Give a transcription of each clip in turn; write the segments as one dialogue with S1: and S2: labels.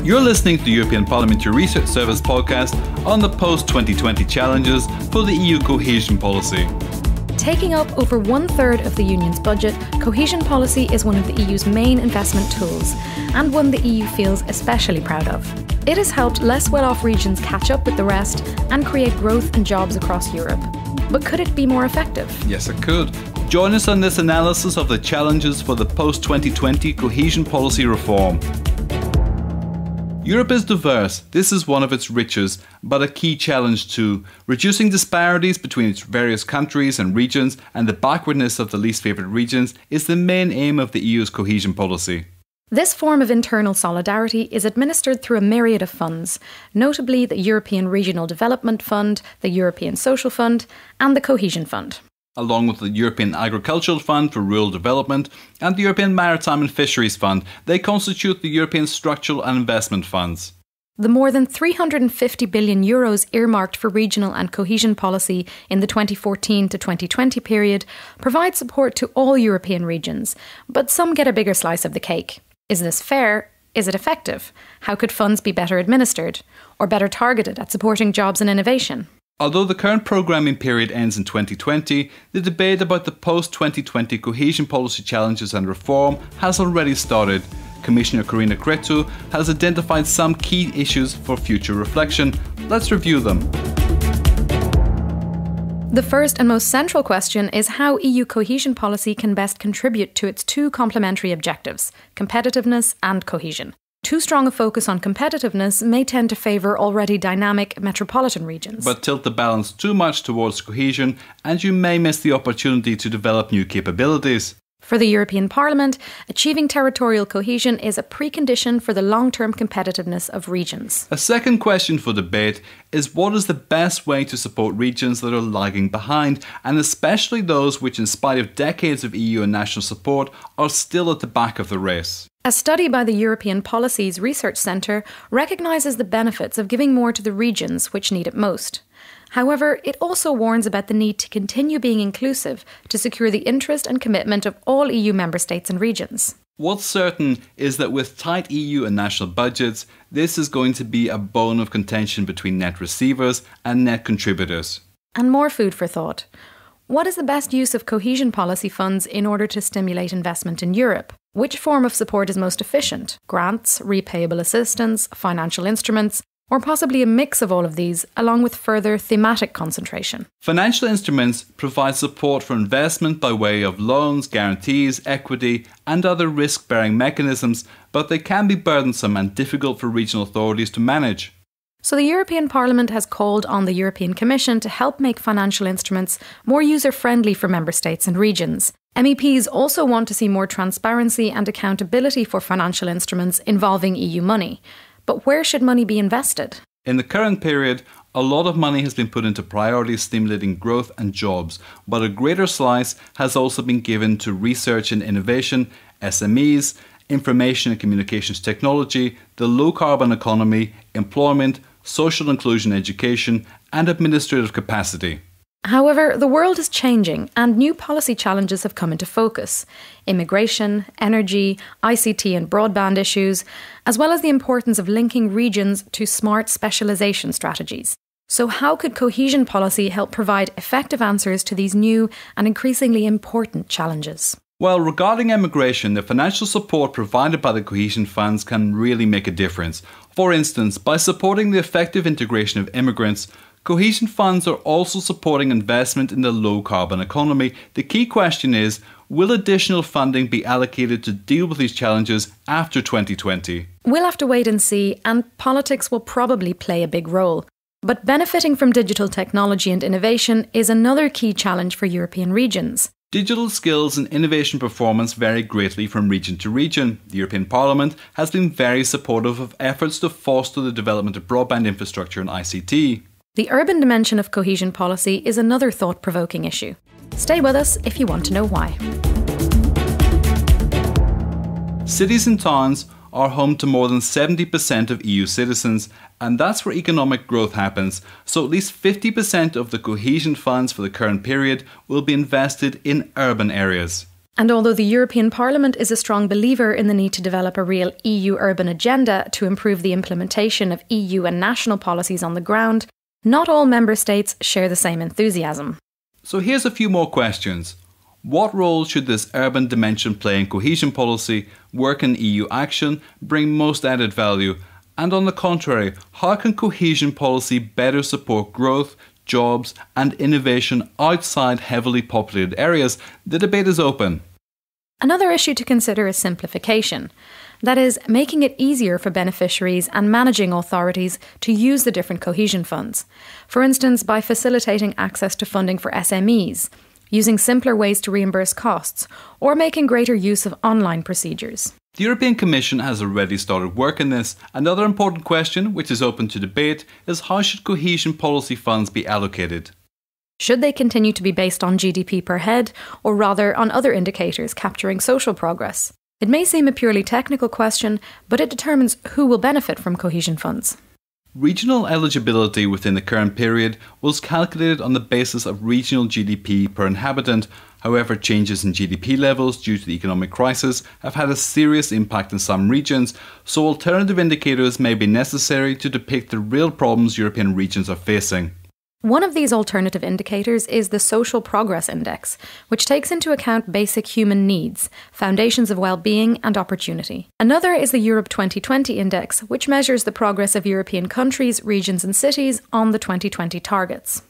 S1: You're listening to the European Parliamentary Research Service podcast on the post-2020 challenges for the EU cohesion policy.
S2: Taking up over 1/3 of the Union's budget, cohesion policy is one of the EU's main investment tools, and one the EU feels especially proud of. It has helped less well-off regions catch up with the rest and create growth and jobs across Europe. But could it be more effective?
S1: Yes, it could. Join us on this analysis of the challenges for the post-2020 cohesion policy reform. Europe is diverse. This is one of its riches, but a key challenge too. Reducing disparities between its various countries and regions and the backwardness of the least favoured regions is the main aim of the EU's cohesion policy.
S2: This form of internal solidarity is administered through a myriad of funds, notably the European Regional Development Fund, the European Social Fund and the Cohesion Fund.
S1: Along with the European Agricultural Fund for Rural Development and the European Maritime and Fisheries Fund, they constitute the European Structural and Investment Funds.
S2: The more than €350 billion earmarked for regional and cohesion policy in the 2014 to 2020 period provide support to all European regions, but some get a bigger slice of the cake. Is this fair? Is it effective? How could funds be better administered or better targeted at supporting jobs and innovation?
S1: Although the current programming period ends in 2020, the debate about the post-2020 cohesion policy challenges and reform has already started. Commissioner Corina Cretu has identified some key issues for future reflection. Let's review them.
S2: The first and most central question is how EU cohesion policy can best contribute to its two complementary objectives, competitiveness and cohesion. Too strong a focus on competitiveness may tend to favour already dynamic metropolitan regions.
S1: But tilt the balance too much towards cohesion and you may miss the opportunity to develop new capabilities.
S2: For the European Parliament, achieving territorial cohesion is a precondition for the long-term competitiveness of regions.
S1: A second question for debate is what is the best way to support regions that are lagging behind, and especially those which, in spite of decades of EU and national support, are still at the back of the race.
S2: A study by the European Policies Research Centre recognises the benefits of giving more to the regions which need it most. However, it also warns about the need to continue being inclusive to secure the interest and commitment of all EU member states and regions.
S1: What's certain is that with tight EU and national budgets, this is going to be a bone of contention between net receivers and net contributors.
S2: And more food for thought. What is the best use of cohesion policy funds in order to stimulate investment in Europe? Which form of support is most efficient? Grants, repayable assistance, financial instruments, or possibly a mix of all of these, along with further thematic concentration?
S1: Financial instruments provide support for investment by way of loans, guarantees, equity, and other risk-bearing mechanisms, but they can be burdensome and difficult for regional authorities to manage.
S2: So the European Parliament has called on the European Commission to help make financial instruments more user-friendly for member states and regions. MEPs also want to see more transparency and accountability for financial instruments involving EU money. But where should money be invested?
S1: In the current period, a lot of money has been put into priorities stimulating growth and jobs, but a greater slice has also been given to research and innovation, SMEs, information and communications technology, the low-carbon economy, employment, social inclusion education, and administrative capacity.
S2: However, the world is changing and new policy challenges have come into focus. Immigration, energy, ICT and broadband issues, as well as the importance of linking regions to smart specialisation strategies. So how could cohesion policy help provide effective answers to these new and increasingly important challenges?
S1: Well, regarding immigration, the financial support provided by the cohesion funds can really make a difference. For instance, by supporting the effective integration of immigrants, cohesion funds are also supporting investment in the low-carbon economy. The key question is, will additional funding be allocated to deal with these challenges after 2020?
S2: We'll have to wait and see, and politics will probably play a big role. But benefiting from digital technology and innovation is another key challenge for European regions.
S1: Digital skills and innovation performance vary greatly from region to region. The European Parliament has been very supportive of efforts to foster the development of broadband infrastructure and ICT.
S2: The urban dimension of cohesion policy is another thought-provoking issue. Stay with us if you want to know why.
S1: Cities and towns are home to more than 70% of EU citizens, and that's where economic growth happens. So at least 50% of the cohesion funds for the current period will be invested in urban areas.
S2: And although the European Parliament is a strong believer in the need to develop a real EU urban agenda to improve the implementation of EU and national policies on the ground, not all member states share the same enthusiasm.
S1: So here's a few more questions. What role should this urban dimension play in cohesion policy, work in EU action, bring most added value? And on the contrary, how can cohesion policy better support growth, jobs and innovation outside heavily populated areas? The debate is open.
S2: Another issue to consider is simplification. That is, making it easier for beneficiaries and managing authorities to use the different cohesion funds. For instance, by facilitating access to funding for SMEs, using simpler ways to reimburse costs, or making greater use of online procedures.
S1: The European Commission has already started work on this. Another important question, which is open to debate, is how should cohesion policy funds be allocated?
S2: Should they continue to be based on GDP per head, or rather on other indicators capturing social progress? It may seem a purely technical question, but it determines who will benefit from cohesion funds.
S1: Regional eligibility within the current period was calculated on the basis of regional GDP per inhabitant. However, changes in GDP levels due to the economic crisis have had a serious impact in some regions, so alternative indicators may be necessary to depict the real problems European regions are facing.
S2: One of these alternative indicators is the Social Progress Index, which takes into account basic human needs, foundations of well-being and opportunity. Another is the Europe 2020 Index, which measures the progress of European countries, regions and cities on the 2020 targets.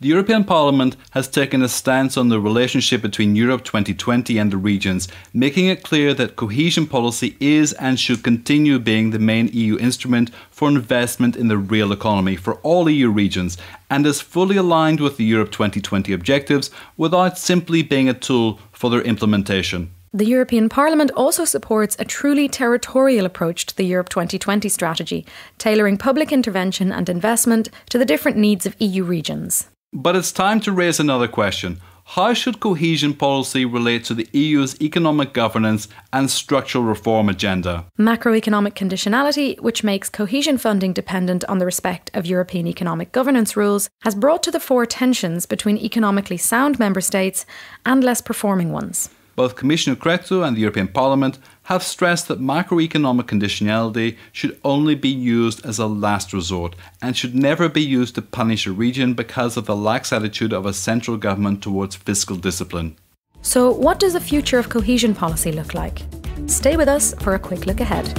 S1: The European Parliament has taken a stance on the relationship between Europe 2020 and the regions, making it clear that cohesion policy is and should continue being the main EU instrument for investment in the real economy for all EU regions, and is fully aligned with the Europe 2020 objectives without simply being a tool for their implementation.
S2: The European Parliament also supports a truly territorial approach to the Europe 2020 strategy, tailoring public intervention and investment to the different needs of EU regions.
S1: But it's time to raise another question. How should cohesion policy relate to the EU's economic governance and structural reform agenda?
S2: Macroeconomic conditionality, which makes cohesion funding dependent on the respect of European economic governance rules, has brought to the fore tensions between economically sound member states and less performing ones.
S1: Both Commissioner Crețu and the European Parliament have stressed that macroeconomic conditionality should only be used as a last resort and should never be used to punish a region because of the lax attitude of a central government towards fiscal discipline.
S2: So, what does the future of cohesion policy look like? Stay with us for a quick look ahead.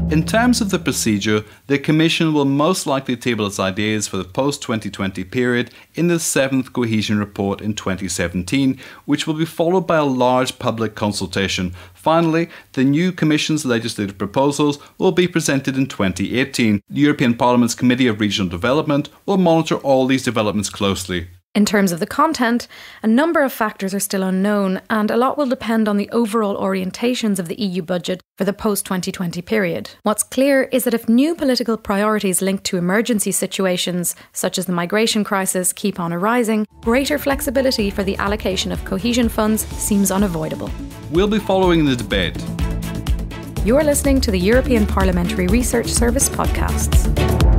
S1: In terms of the procedure, the Commission will most likely table its ideas for the post-2020 period in the 7th Cohesion Report in 2017, which will be followed by a large public consultation. Finally, the new Commission's legislative proposals will be presented in 2018. The European Parliament's Committee of Regional Development will monitor all these developments closely.
S2: In terms of the content, a number of factors are still unknown, and a lot will depend on the overall orientations of the EU budget for the post-2020 period. What's clear is that if new political priorities linked to emergency situations, such as the migration crisis, keep on arising, greater flexibility for the allocation of cohesion funds seems unavoidable.
S1: We'll be following the debate.
S2: You're listening to the European Parliamentary Research Service podcasts.